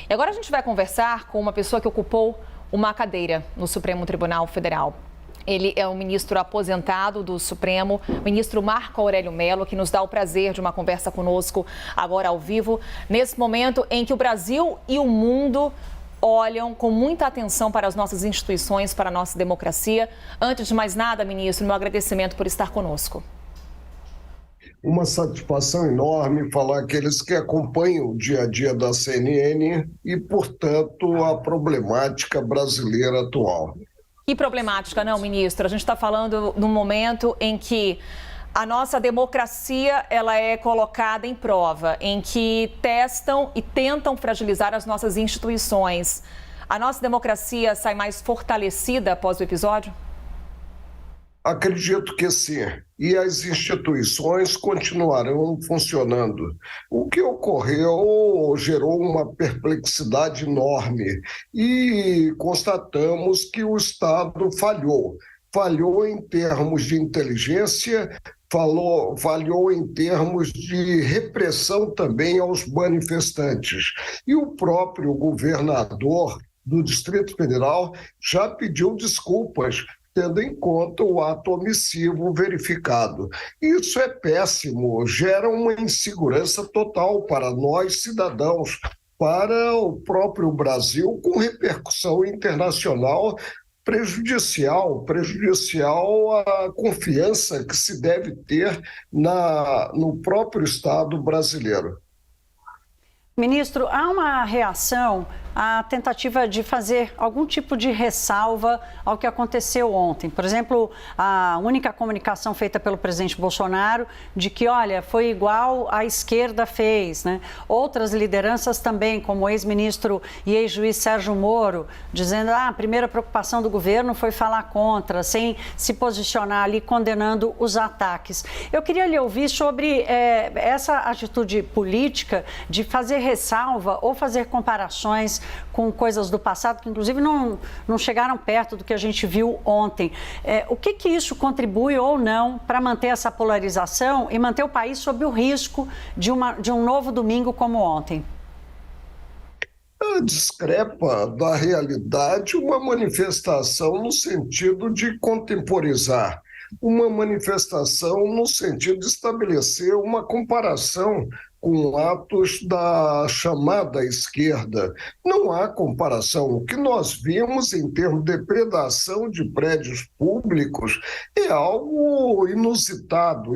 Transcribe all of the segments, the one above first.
E agora a gente vai conversar com uma pessoa que ocupou uma cadeira no Supremo Tribunal Federal. Ele é o ministro aposentado do Supremo, ministro Marco Aurélio Mello, que nos dá o prazer de uma conversa conosco agora ao vivo, nesse momento em que o Brasil e o mundo olham com muita atenção para as nossas instituições, para a nossa democracia. Antes de mais nada, ministro, meu agradecimento por estar conosco. Uma satisfação enorme falar àqueles que acompanham o dia a dia da CNN e, portanto, a problemática brasileira atual. Que problemática, não, ministro? A gente está falando num momento em que a nossa democracia ela é colocada em prova, em que testam e tentam fragilizar as nossas instituições. A nossa democracia sai mais fortalecida após o episódio? Acredito que sim, e as instituições continuarão funcionando. O que ocorreu gerou uma perplexidade enorme e constatamos que o Estado falhou. Falhou em termos de inteligência, falhou em termos de repressão também aos manifestantes. E o próprio governador do Distrito Federal já pediu desculpas, tendo em conta o ato omissivo verificado. Isso é péssimo, gera uma insegurança total para nós, cidadãos, para o próprio Brasil, com repercussão internacional prejudicial à confiança que se deve ter no próprio Estado brasileiro. Ministro, há uma reação à tentativa de fazer algum tipo de ressalva ao que aconteceu ontem. Por exemplo, a única comunicação feita pelo presidente Bolsonaro de que, olha, foi igual a esquerda fez, né? Outras lideranças também, como o ex-ministro e ex-juiz Sérgio Moro, dizendo a primeira preocupação do governo foi falar contra, sem se posicionar ali condenando os ataques. Eu queria lhe ouvir sobre essa atitude política de fazer ressalva ou fazer comparações com coisas do passado, que inclusive não chegaram perto do que a gente viu ontem. O que isso contribui ou não para manter essa polarização e manter o país sob o risco de um novo domingo como ontem? Discrepa da realidade uma manifestação no sentido de contemporizar, uma manifestação no sentido de estabelecer uma comparação com atos da chamada esquerda. Não há comparação. O que nós vimos em termos de depredação de prédios públicos é algo inusitado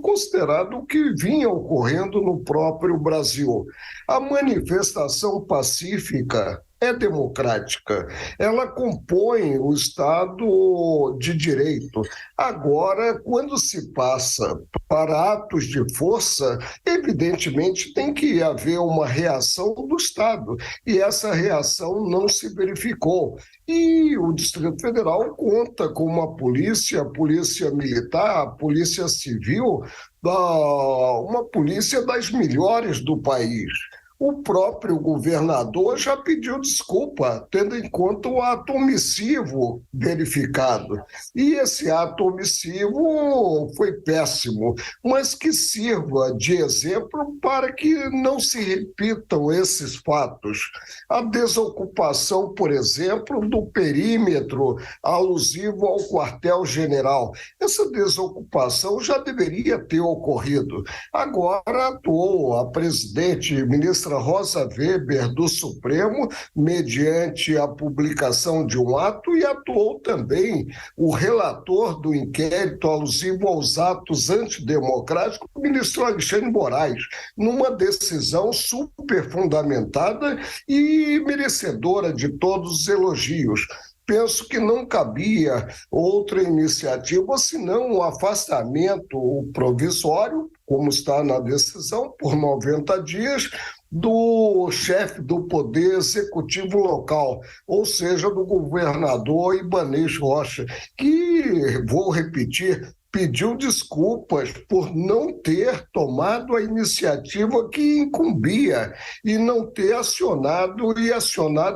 considerado o que vinha ocorrendo no próprio Brasil. A manifestação pacífica é democrática, ela compõe o Estado de Direito. Agora, quando se passa para atos de força, evidentemente tem que haver uma reação do Estado, e essa reação não se verificou. E o Distrito Federal conta com uma polícia, a polícia militar, a polícia civil, uma polícia das melhores do país. O próprio governador já pediu desculpa, tendo em conta o ato omissivo verificado. E esse ato omissivo foi péssimo, mas que sirva de exemplo para que não se repitam esses fatos. A desocupação, por exemplo, do perímetro alusivo ao quartel-general. Essa desocupação já deveria ter ocorrido. Agora atuou a presidente, ministra Rosa Weber do Supremo, mediante a publicação de um ato, e atuou também o relator do inquérito alusivo aos atos antidemocráticos, o ministro Alexandre de Moraes, numa decisão super fundamentada e merecedora de todos os elogios. Penso que não cabia outra iniciativa, senão o afastamento provisório, como está na decisão, por 90 dias, do chefe do Poder Executivo local, ou seja, do governador Ibanez Rocha, que, vou repetir, pediu desculpas por não ter tomado a iniciativa que incumbia e não ter acionado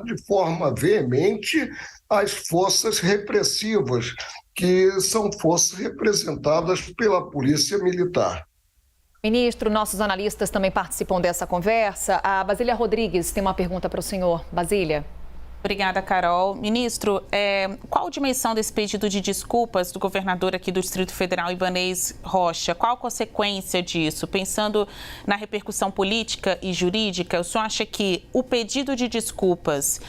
de forma veemente as forças repressivas, que são forças representadas pela Polícia Militar. Ministro, nossos analistas também participam dessa conversa. A Basília Rodrigues tem uma pergunta para o senhor. Basília. Obrigada, Carol. Ministro, qual a dimensão desse pedido de desculpas do governador aqui do Distrito Federal, Ibanez Rocha? Qual a consequência disso? Pensando na repercussão política e jurídica, o senhor acha que o pedido de desculpas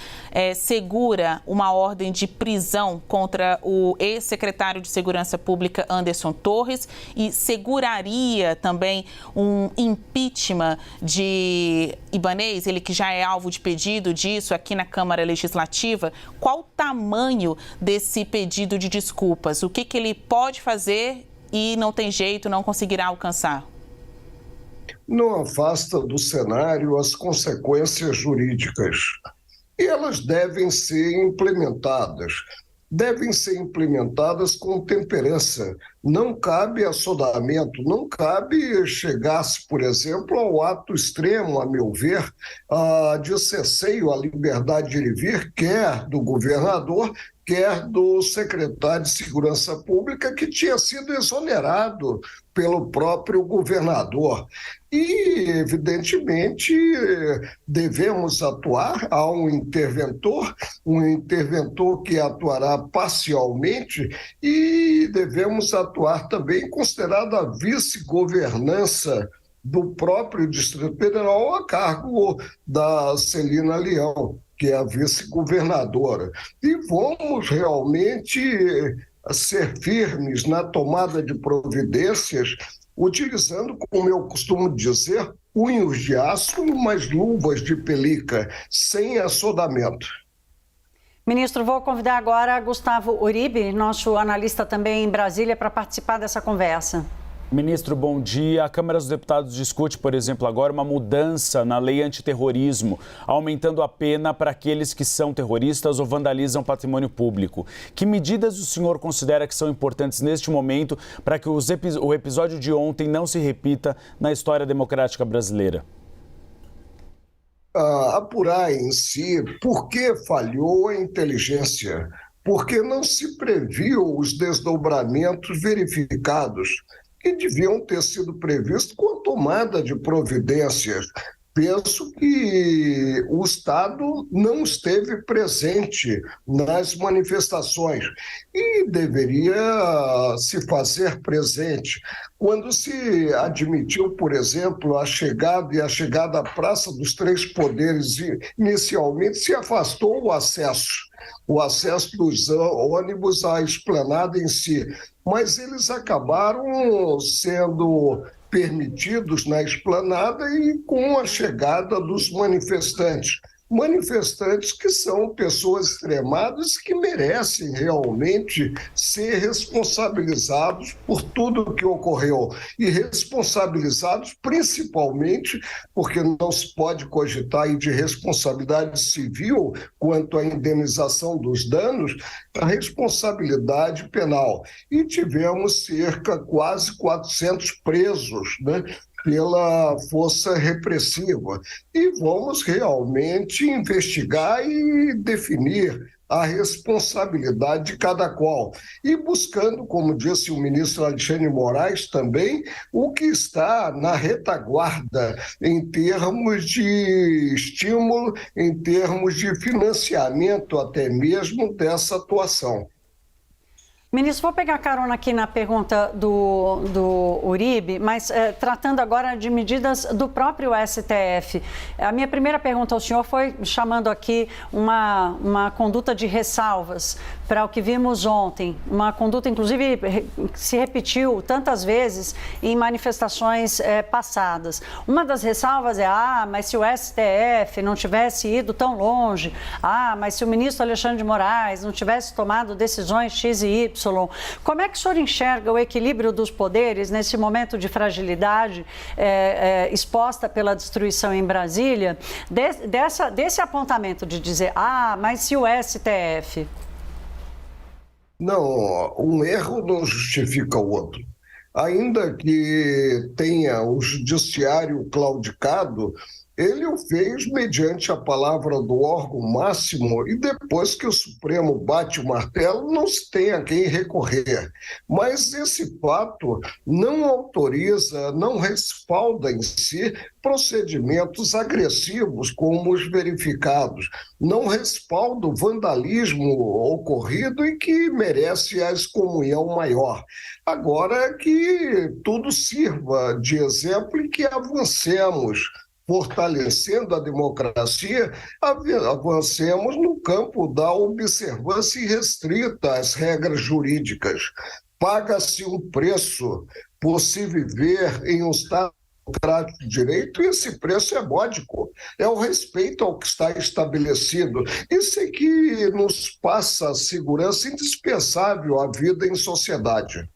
segura uma ordem de prisão contra o ex-secretário de Segurança Pública, Anderson Torres, e seguraria também um impeachment de Ibanez, ele que já é alvo de pedido disso aqui na Câmara Legislativa? Qual o tamanho desse pedido de desculpas? O que ele pode fazer e não tem jeito, não conseguirá alcançar? Não afasta do cenário as consequências jurídicas. E elas devem ser implementadas com temperança. Não cabe assodamento, não cabe chegar-se, por exemplo, ao ato extremo, a meu ver, de cesseio à liberdade de ir e vir, quer do governador, quer do secretário de Segurança Pública, que tinha sido exonerado pelo próprio governador. E, evidentemente, devemos atuar. Há um interventor que atuará parcialmente, e devemos atuar também considerada a vice-governança do próprio Distrito Federal a cargo da Celina Leão, que é a vice-governadora. E vamos realmente ser firmes na tomada de providências, utilizando, como eu costumo dizer, punhos de aço, mas luvas de pelica, sem assodamento. Ministro, vou convidar agora Gustavo Uribe, nosso analista também em Brasília, para participar dessa conversa. Ministro, bom dia. A Câmara dos Deputados discute, por exemplo, agora uma mudança na lei antiterrorismo, aumentando a pena para aqueles que são terroristas ou vandalizam patrimônio público. Que medidas o senhor considera que são importantes neste momento para que o episódio de ontem não se repita na história democrática brasileira? Apurar em si por que falhou a inteligência, porque não se previu os desdobramentos verificados que deviam ter sido previstos com a tomada de providências. Penso que o Estado não esteve presente nas manifestações e deveria se fazer presente. Quando se admitiu, por exemplo, a chegada à Praça dos Três Poderes, inicialmente se afastou o acesso dos ônibus à esplanada em si, mas eles acabaram sendo permitidos na esplanada e com a chegada dos manifestantes que são pessoas extremadas que merecem realmente ser responsabilizados por tudo que ocorreu e responsabilizados principalmente porque não se pode cogitar aí de responsabilidade civil quanto à indenização dos danos, a responsabilidade penal. E tivemos quase 400 presos, né, pela força repressiva. E vamos realmente investigar e definir a responsabilidade de cada qual. E buscando, como disse o ministro Alexandre de Moraes também, o que está na retaguarda em termos de estímulo, em termos de financiamento até mesmo dessa atuação. Ministro, vou pegar carona aqui na pergunta do Uribe, mas tratando agora de medidas do próprio STF. A minha primeira pergunta ao senhor foi chamando aqui uma conduta de ressalvas para o que vimos ontem. Uma conduta, inclusive, que se repetiu tantas vezes em manifestações passadas. Uma das ressalvas é, mas se o STF não tivesse ido tão longe, mas se o ministro Alexandre de Moraes não tivesse tomado decisões X e Y, como é que o senhor enxerga o equilíbrio dos poderes nesse momento de fragilidade exposta pela destruição em Brasília, desse apontamento de dizer, mas se o STF... Não, um erro não justifica o outro. Ainda que tenha o judiciário claudicado, Ele o fez mediante a palavra do órgão máximo e depois que o Supremo bate o martelo, não se tem a quem recorrer. Mas esse fato não autoriza, não respalda em si procedimentos agressivos como os verificados. Não respalda o vandalismo ocorrido e que merece a excomunhão maior. Agora que tudo sirva de exemplo e que avancemos, fortalecendo a democracia, avancemos no campo da observância irrestrita às regras jurídicas. Paga-se um preço por se viver em um Estado democrático de direito e esse preço é módico. É o respeito ao que está estabelecido. Isso é que nos passa a segurança indispensável à vida em sociedade.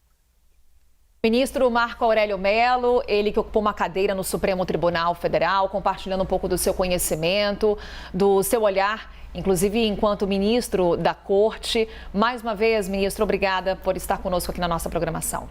Ministro Marco Aurélio Mello, ele que ocupou uma cadeira no Supremo Tribunal Federal, compartilhando um pouco do seu conhecimento, do seu olhar, inclusive enquanto ministro da Corte. Mais uma vez, ministro, obrigada por estar conosco aqui na nossa programação.